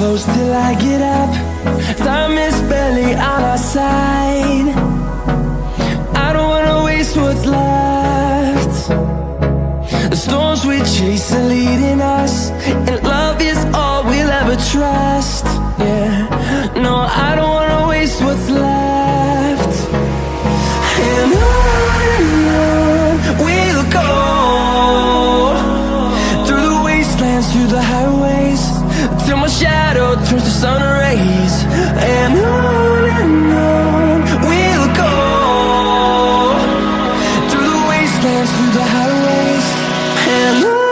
close till I get up. Time is barely on our side. I don't wanna waste what's left. The storms we chase are leading us, and love is all we'll ever trust. Yeah, no, I don't wanna waste what's left. And on we'll go, through the wastelands, through the highways, till my shadow turns to sun rays. And on we'll go, through the wastelands, through the highways, and on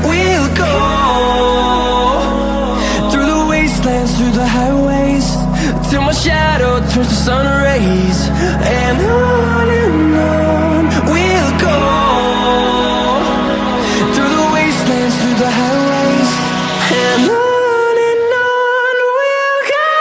we'll go. Through the highways, till my shadow turns to sun rays. And on we'll go, through the wastelands, through the highways, and on we'll go.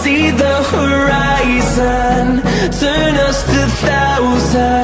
See the horizon, turn us to thousands.